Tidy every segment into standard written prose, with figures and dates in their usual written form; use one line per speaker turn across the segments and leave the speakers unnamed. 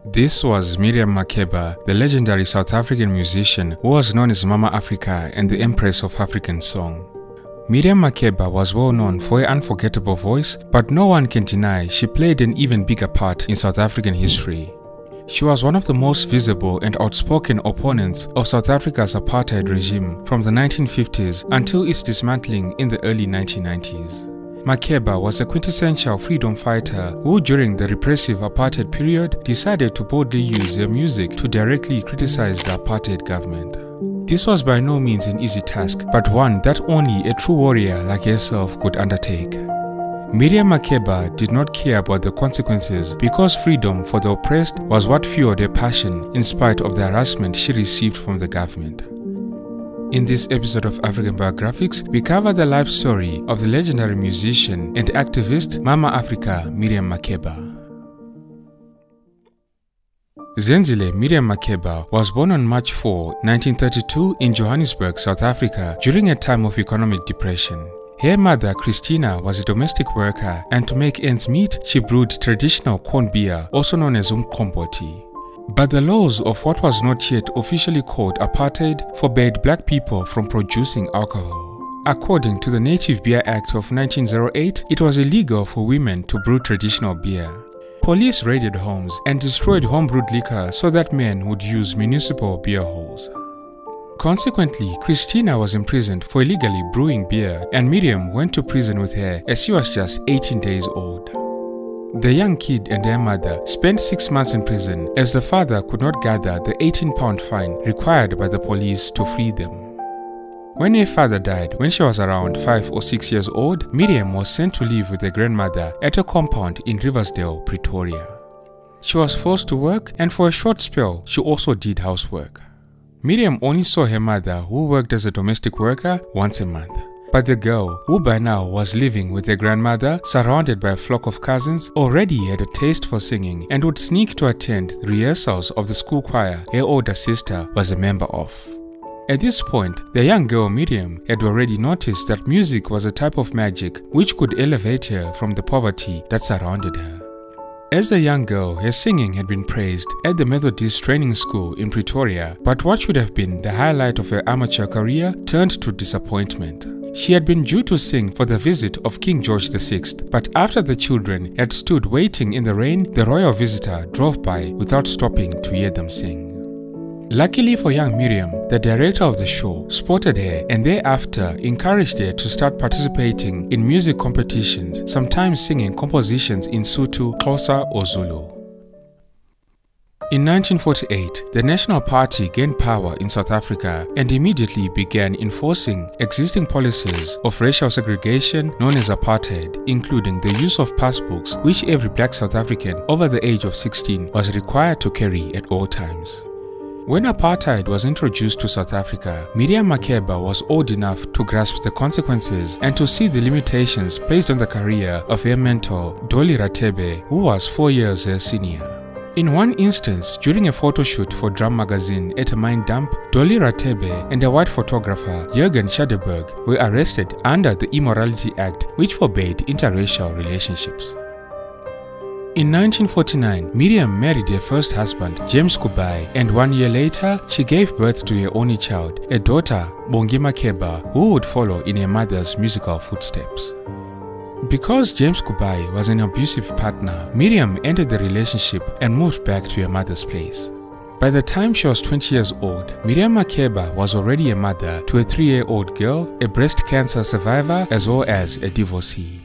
This was Miriam Makeba, the legendary South African musician who was known as Mama Africa and the Empress of African song. Miriam Makeba was well known for her unforgettable voice, but no one can deny she played an even bigger part in South African history. She was one of the most visible and outspoken opponents of South Africa's apartheid regime from the 1950s until its dismantling in the early 1990s. Makeba was a quintessential freedom fighter who, during the repressive apartheid period, decided to boldly use her music to directly criticize the apartheid government. This was by no means an easy task, but one that only a true warrior like herself could undertake. Miriam Makeba did not care about the consequences because freedom for the oppressed was what fueled her passion in spite of the harassment she received from the government. In this episode of African Biographics, we cover the life story of the legendary musician and activist Mama Africa Miriam Makeba. Zenzile Miriam Makeba was born on March 4, 1932 in Johannesburg, South Africa during a time of economic depression. Her mother, Christina, was a domestic worker, and to make ends meet, she brewed traditional corn beer, also known as umqombothi. But the laws of what was not yet officially called apartheid forbade black people from producing alcohol. According to the Native Beer Act of 1908, it was illegal for women to brew traditional beer. Police raided homes and destroyed homebrewed liquor so that men would use municipal beer halls. Consequently, Christina was imprisoned for illegally brewing beer, and Miriam went to prison with her as she was just 18 days old. The young kid and her mother spent 6 months in prison as the father could not gather the £18 fine required by the police to free them. When her father died when she was around 5 or 6 years old, Miriam was sent to live with her grandmother at a compound in Riversdale, Pretoria. She was forced to work, and for a short spell, she also did housework. Miriam only saw her mother, who worked as a domestic worker, once a month. But the girl, who by now was living with her grandmother, surrounded by a flock of cousins, already had a taste for singing and would sneak to attend the rehearsals of the school choir her older sister was a member of. At this point, the young girl Miriam had already noticed that music was a type of magic which could elevate her from the poverty that surrounded her. As a young girl, her singing had been praised at the Methodist Training School in Pretoria, but what should have been the highlight of her amateur career turned to disappointment. She had been due to sing for the visit of King George VI, but after the children had stood waiting in the rain, the royal visitor drove by without stopping to hear them sing. Luckily for young Miriam, the director of the show spotted her and thereafter encouraged her to start participating in music competitions, sometimes singing compositions in Sotho, Xhosa or Zulu. In 1948, the National Party gained power in South Africa and immediately began enforcing existing policies of racial segregation known as apartheid, including the use of passbooks which every black South African over the age of 16 was required to carry at all times. When apartheid was introduced to South Africa, Miriam Makeba was old enough to grasp the consequences and to see the limitations placed on the career of her mentor, Dolly Rathebe, who was 4 years her senior. In one instance, during a photo shoot for Drum magazine at a mine dump, Dolly Rathebe and a white photographer, Jürgen Schadeberg, were arrested under the Immorality Act, which forbade interracial relationships. In 1949, Miriam married her first husband, James Kubai, and 1 year later, she gave birth to her only child, a daughter, Bongi Makeba, who would follow in her mother's musical footsteps. Because James Kubai was an abusive partner, Miriam ended the relationship and moved back to her mother's place. By the time she was 20 years old, Miriam Makeba was already a mother to a 3-year-old girl, a breast cancer survivor, as well as a divorcee.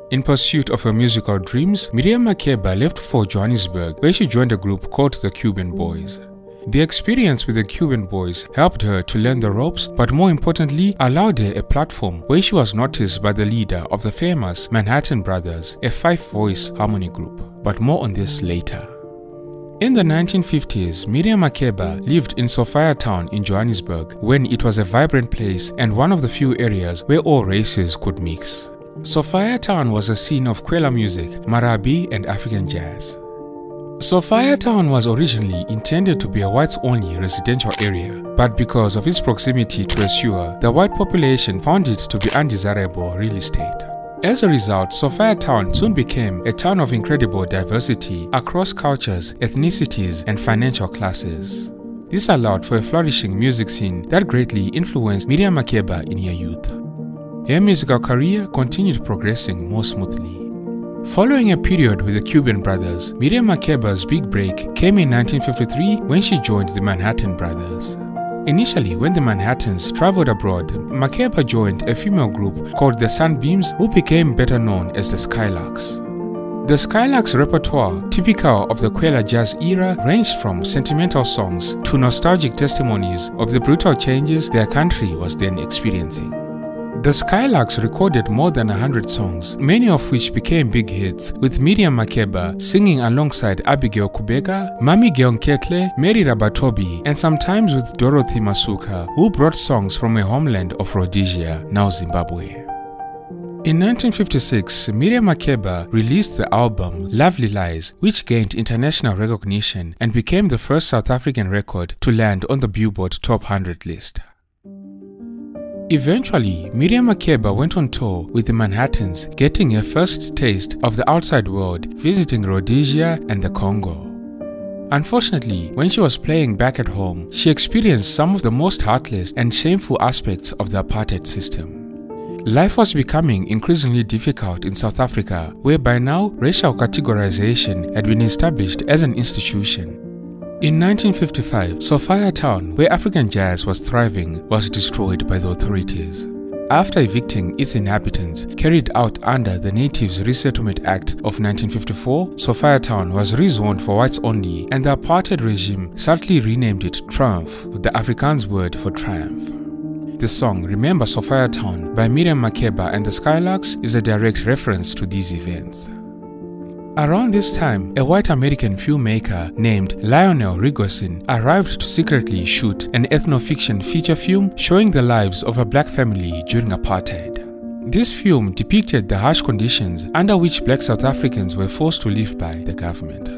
In pursuit of her musical dreams, Miriam Makeba left for Johannesburg, where she joined a group called the Cuban Boys. The experience with the Cuban Boys helped her to learn the ropes, but more importantly, allowed her a platform where she was noticed by the leader of the famous Manhattan Brothers, a 5-voice harmony group. But more on this later. In the 1950s, Miriam Makeba lived in Sophiatown in Johannesburg, when it was a vibrant place and one of the few areas where all races could mix. Sophiatown was a scene of Kwela music, Marabi and African jazz. Sophiatown was originally intended to be a whites-only residential area, but because of its proximity to a sewer, the white population found it to be undesirable real estate. As a result, Sophiatown soon became a town of incredible diversity across cultures, ethnicities, and financial classes. This allowed for a flourishing music scene that greatly influenced Miriam Makeba in her youth. Her musical career continued progressing more smoothly. Following a period with the Cuban Brothers, Miriam Makeba's big break came in 1953 when she joined the Manhattan Brothers. Initially, when the Manhattans traveled abroad, Makeba joined a female group called the Sunbeams, who became better known as the Skylarks. The Skylarks' repertoire, typical of the Kwela jazz era, ranged from sentimental songs to nostalgic testimonies of the brutal changes their country was then experiencing. The Skylarks recorded more than 100 songs, many of which became big hits, with Miriam Makeba singing alongside Abigail Kubeka, Mami Geonketle, Mary Rabatobi, and sometimes with Dorothy Masuka, who brought songs from her homeland of Rhodesia, now Zimbabwe. In 1956, Miriam Makeba released the album Lovely Lies, which gained international recognition and became the first South African record to land on the Billboard Top 100 list. Eventually, Miriam Makeba went on tour with the Manhattans, getting her first taste of the outside world, visiting Rhodesia and the Congo. Unfortunately, when she was playing back at home, she experienced some of the most heartless and shameful aspects of the apartheid system. Life was becoming increasingly difficult in South Africa, where by now racial categorization had been established as an institution. In 1955, Sophiatown, where African jazz was thriving, was destroyed by the authorities. After evicting its inhabitants, carried out under the Natives Resettlement Act of 1954, Sophiatown was rezoned for whites only, and the apartheid regime sadly renamed it Triumph, the Afrikaans word for triumph. The song Remember Sophiatown by Miriam Makeba and the Skylarks is a direct reference to these events. Around this time, a white American filmmaker named Lionel Rigosin arrived to secretly shoot an ethno-fiction feature film showing the lives of a black family during apartheid. This film depicted the harsh conditions under which black South Africans were forced to live by the government.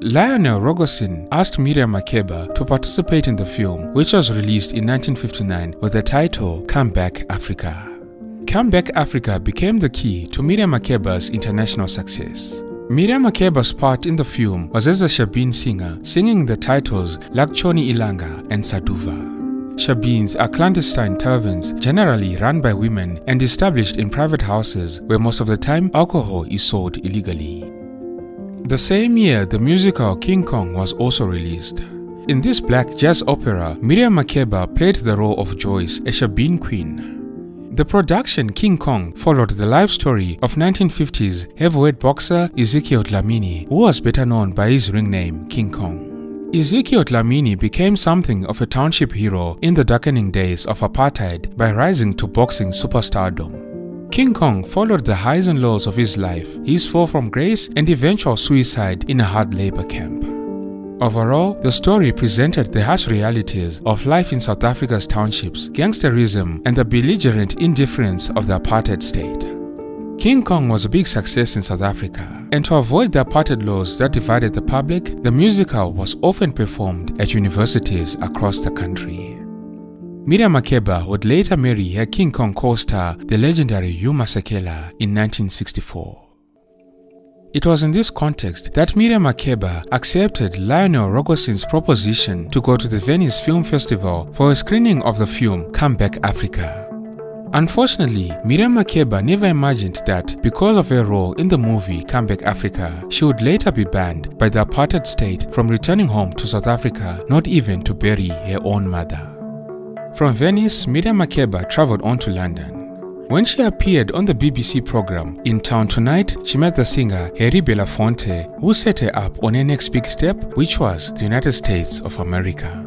Lionel Rigosin asked Miriam Makeba to participate in the film, which was released in 1959 with the title Come Back Africa. Come Back Africa became the key to Miriam Makeba's international success. Miriam Makeba's part in the film was as a Shabin singer, singing the titles Lakchoni Ilanga and Saduva. Shabins are clandestine taverns generally run by women and established in private houses where most of the time alcohol is sold illegally. The same year, the musical King Kong was also released. In this black jazz opera, Miriam Makeba played the role of Joyce, a Shabin queen. The production King Kong followed the life story of 1950s heavyweight boxer Exiled Dlamini, who was better known by his ring name King Kong. Exiled Dlamini became something of a township hero in the darkening days of apartheid by rising to boxing superstardom. King Kong followed the highs and lows of his life, his fall from grace and eventual suicide in a hard labor camp. Overall, the story presented the harsh realities of life in South Africa's townships, gangsterism, and the belligerent indifference of the apartheid state. King Kong was a big success in South Africa, and to avoid the apartheid laws that divided the public, the musical was often performed at universities across the country. Miriam Makeba would later marry her King Kong co-star, the legendary Yuma Sekela, in 1964. It was in this context that Miriam Makeba accepted Lionel Rigosin's proposition to go to the Venice Film Festival for a screening of the film Come Back Africa. Unfortunately, Miriam Makeba never imagined that because of her role in the movie Come Back Africa, she would later be banned by the apartheid state from returning home to South Africa, not even to bury her own mother. From Venice, Miriam Makeba traveled on to London. When she appeared on the BBC program In Town Tonight, she met the singer Harry Belafonte, who set her up on her next big step, which was the United States of America.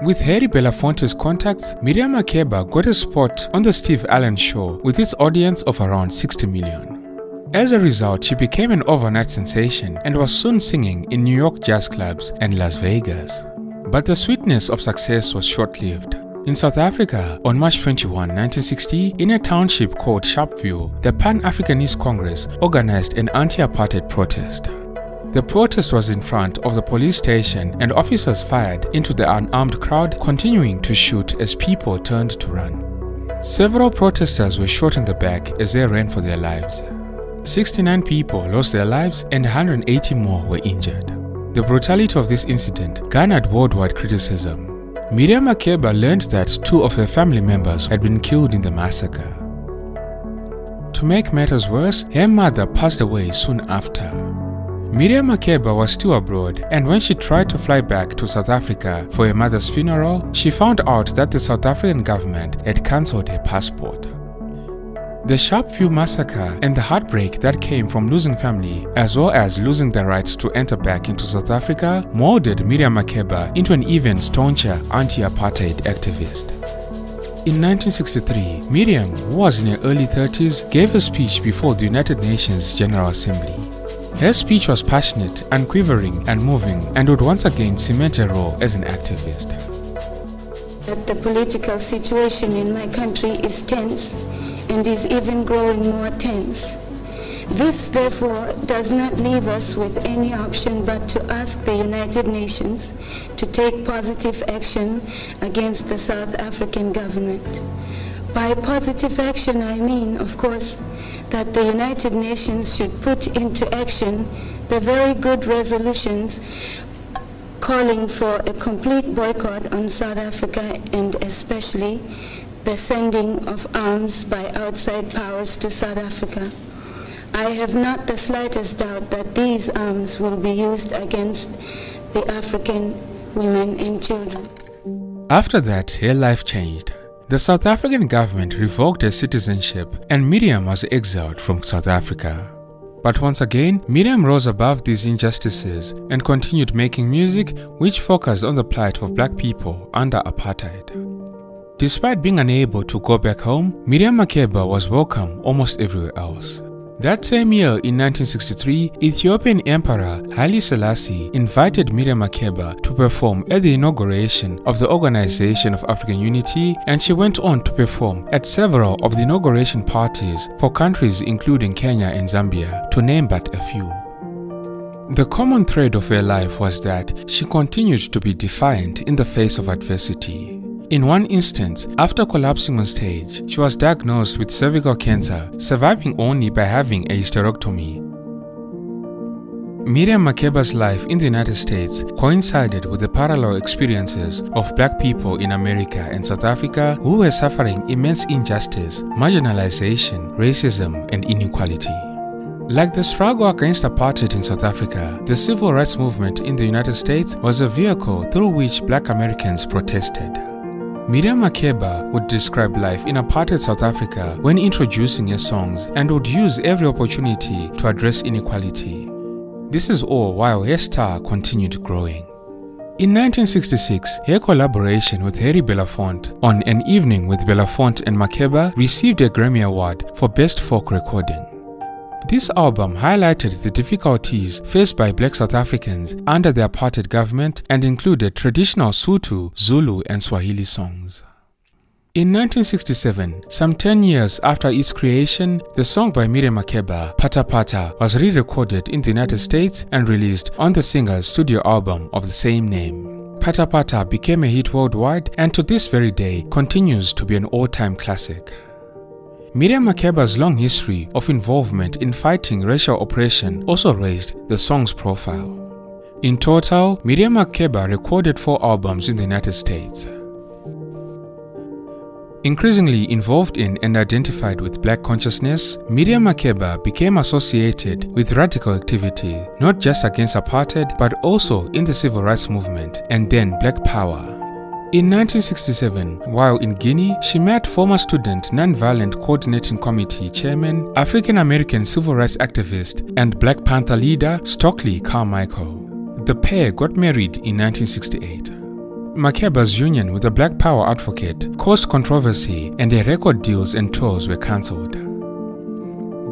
With Harry Belafonte's contacts, Miriam Makeba got a spot on the Steve Allen Show with its audience of around 60 million. As a result, she became an overnight sensation and was soon singing in New York jazz clubs and Las Vegas. But the sweetness of success was short-lived. In South Africa, on March 21, 1960, in a township called Sharpeville, the Pan-Africanist Congress organized an anti-apartheid protest. The protest was in front of the police station and officers fired into the unarmed crowd, continuing to shoot as people turned to run. Several protesters were shot in the back as they ran for their lives. 69 people lost their lives and 180 more were injured. The brutality of this incident garnered worldwide criticism. Miriam Makeba learned that 2 of her family members had been killed in the massacre. To make matters worse, her mother passed away soon after. Miriam Makeba was still abroad, and when she tried to fly back to South Africa for her mother's funeral, she found out that the South African government had cancelled her passport. The Sharpeview massacre and the heartbreak that came from losing family, as well as losing the right to enter back into South Africa, molded Miriam Makeba into an even stauncher anti-apartheid activist. In 1963, Miriam, who was in her early 30s, gave a speech before the United Nations General Assembly. Her speech was passionate, unquivering, and moving, and would once again cement her role as an activist.
The political situation in my country is tense and is even growing more tense. This, therefore, does not leave us with any option but to ask the United Nations to take positive action against the South African government. By positive action, I mean, of course, that the United Nations should put into action the very good resolutions calling for a complete boycott on South Africa, and especially the sending of arms by outside powers to South Africa. I have not the slightest doubt that these arms will be used against the African women and children.
After that, her life changed. The South African government revoked her citizenship and Miriam was exiled from South Africa. But once again, Miriam rose above these injustices and continued making music which focused on the plight of black people under apartheid. Despite being unable to go back home, Miriam Makeba was welcome almost everywhere else. That same year in 1963, Ethiopian Emperor Haile Selassie invited Miriam Makeba to perform at the inauguration of the Organization of African Unity, and she went on to perform at several of the inauguration parties for countries including Kenya and Zambia, to name but a few. The common thread of her life was that she continued to be defiant in the face of adversity. In one instance, after collapsing on stage, she was diagnosed with cervical cancer, surviving only by having a hysterectomy. Miriam Makeba's life in the United States coincided with the parallel experiences of black people in America and South Africa who were suffering immense injustice, marginalization, racism, and inequality. Like the struggle against apartheid in South Africa, the civil rights movement in the United States was a vehicle through which black Americans protested. Miriam Makeba would describe life in apartheid South Africa when introducing her songs and would use every opportunity to address inequality. This is all while her star continued growing. In 1966, her collaboration with Harry Belafonte on An Evening with Belafonte and Makeba received a Grammy Award for Best Folk Recording. This album highlighted the difficulties faced by black South Africans under the apartheid government and included traditional Sotho, Zulu, and Swahili songs. In 1967, some 10 years after its creation, the song by Miriam Makeba, Pata Pata, was re-recorded in the United States and released on the singer's studio album of the same name. Pata Pata became a hit worldwide and to this very day continues to be an all-time classic. Miriam Makeba's long history of involvement in fighting racial oppression also raised the song's profile. In total, Miriam Makeba recorded 4 albums in the United States. Increasingly involved in and identified with black consciousness, Miriam Makeba became associated with radical activity, not just against apartheid but also in the civil rights movement and then black power. In 1967, while in Guinea, she met former Student Nonviolent Coordinating Committee Chairman, African-American civil rights activist, and Black Panther leader Stokely Carmichael. The pair got married in 1968. Makeba's union with a Black Power advocate caused controversy and their record deals and tours were cancelled.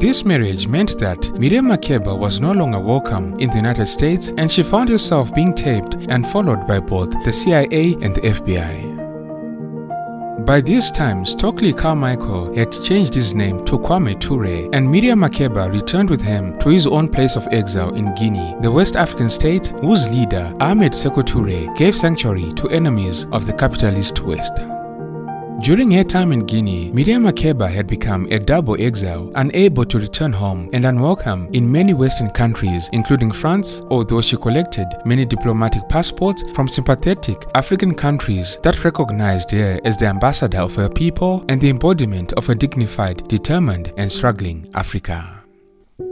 This marriage meant that Miriam Makeba was no longer welcome in the United States and she found herself being taped and followed by both the CIA and the FBI. By this time, Stokely Carmichael had changed his name to Kwame Ture and Miriam Makeba returned with him to his own place of exile in Guinea, the West African state whose leader, Ahmed Sekou Toure, gave sanctuary to enemies of the capitalist West. During her time in Guinea, Miriam Makeba had become a double exile, unable to return home and unwelcome in many Western countries, including France, although she collected many diplomatic passports from sympathetic African countries that recognized her as the ambassador of her people and the embodiment of a dignified, determined and struggling Africa.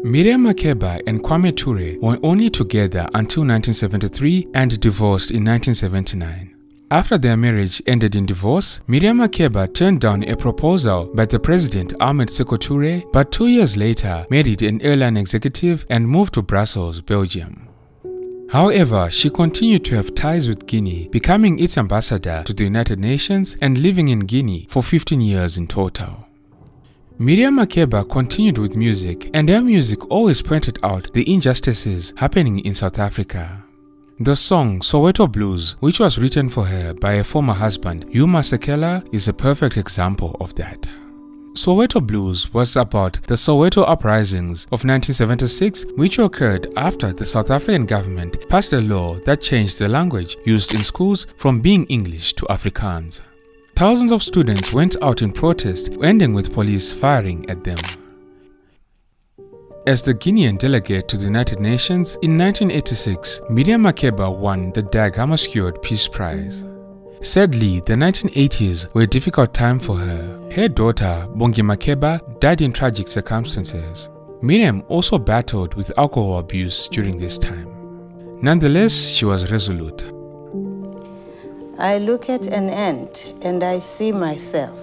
Miriam Makeba and Kwame Ture were only together until 1973 and divorced in 1979. After their marriage ended in divorce, Miriam Makeba turned down a proposal by the president Ahmed Sékou Touré, but 2 years later married an airline executive and moved to Brussels, Belgium. However, she continued to have ties with Guinea, becoming its ambassador to the United Nations and living in Guinea for 15 years in total. Miriam Makeba continued with music, and her music always pointed out the injustices happening in South Africa. The song Soweto Blues, which was written for her by her former husband Yuma Sekela, is a perfect example of that. Soweto Blues was about the Soweto uprisings of 1976, which occurred after the South African government passed a law that changed the language used in schools from being English to Afrikaans. Thousands of students went out in protest, ending with police firing at them. As the Guinean delegate to the United Nations, in 1986, Miriam Makeba won the Dag Hammarskjöld Peace Prize. Sadly, the 1980s were a difficult time for her. Her daughter, Bongi Makeba, died in tragic circumstances. Miriam also battled with alcohol abuse during this time. Nonetheless, she was resolute.
I look at an ant and I see myself,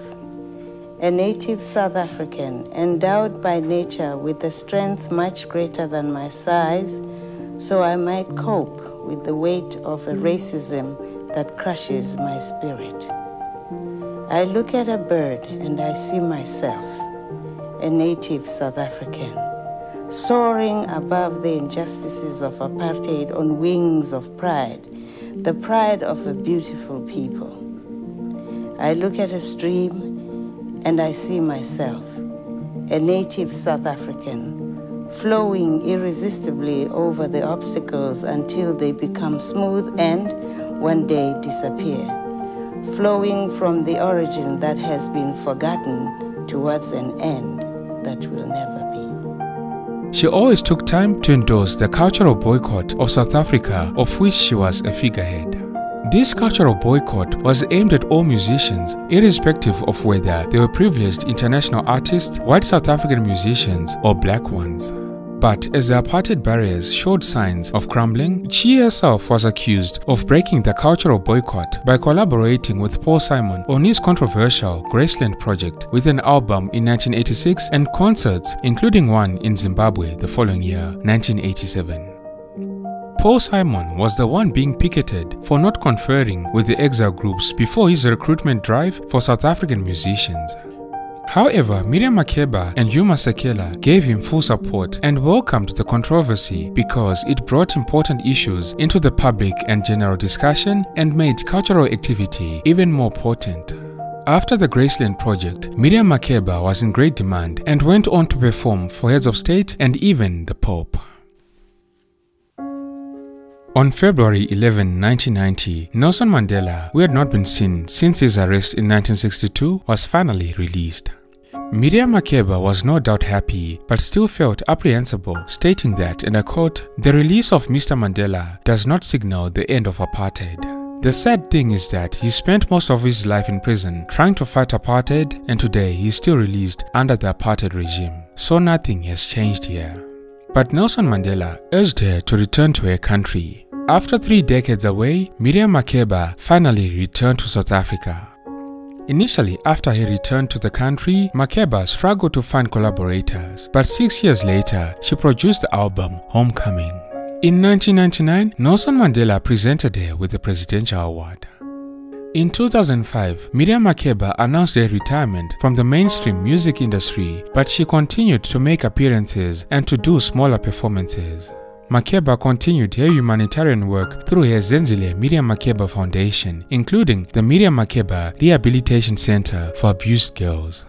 a native South African, endowed by nature with a strength much greater than my size, so I might cope with the weight of a racism that crushes my spirit. I look at a bird and I see myself, a native South African, soaring above the injustices of apartheid on wings of pride, the pride of a beautiful people. I look at a stream and I see myself, a native South African, flowing irresistibly over the obstacles until they become smooth and one day disappear, flowing from the origin that has been forgotten towards an end that will never be.
She always took time to endorse the cultural boycott of South Africa, of which she was a figurehead. This cultural boycott was aimed at all musicians, irrespective of whether they were privileged international artists, white South African musicians, or black ones. But as the apartheid barriers showed signs of crumbling, she herself was accused of breaking the cultural boycott by collaborating with Paul Simon on his controversial Graceland project, with an album in 1986 and concerts, including one in Zimbabwe the following year, 1987. Paul Simon was the one being picketed for not conferring with the exile groups before his recruitment drive for South African musicians. However, Miriam Makeba and Yuma Sekela gave him full support and welcomed the controversy because it brought important issues into the public and general discussion and made cultural activity even more potent. After the Graceland project, Miriam Makeba was in great demand and went on to perform for heads of state and even the Pope. On February 11, 1990, Nelson Mandela, who had not been seen since his arrest in 1962, was finally released. Miriam Makeba was no doubt happy, but still felt apprehensible, stating that, and I quote, "The release of Mr. Mandela does not signal the end of apartheid. The sad thing is that he spent most of his life in prison trying to fight apartheid, and today he is still released under the apartheid regime, so nothing has changed here." But Nelson Mandela urged her to return to her country. After 3 decades away, Miriam Makeba finally returned to South Africa. Initially, after he returned to the country, Makeba struggled to find collaborators, but 6 years later, she produced the album Homecoming. In 1999, Nelson Mandela presented her with the Presidential Award. In 2005, Miriam Makeba announced her retirement from the mainstream music industry, but she continued to make appearances and to do smaller performances. Makeba continued her humanitarian work through her Zenzile Miriam Makeba Foundation, including the Miriam Makeba Rehabilitation Center for Abused Girls.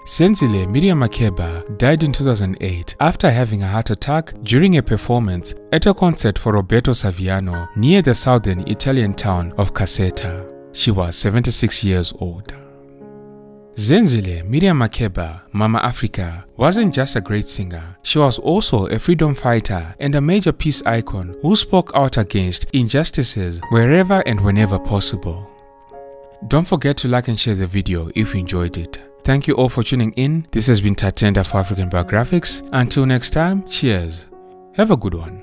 Zenzile Miriam Makeba died in 2008 after having a heart attack during a performance at a concert for Roberto Saviano near the southern Italian town of Caserta. She was 76 years old. Zenzile Miriam Makeba, Mama Africa, wasn't just a great singer. She was also a freedom fighter and a major peace icon who spoke out against injustices wherever and whenever possible. Don't forget to like and share the video if you enjoyed it. Thank you all for tuning in. This has been Tatenda for African Biographics. Until next time, cheers. Have a good one.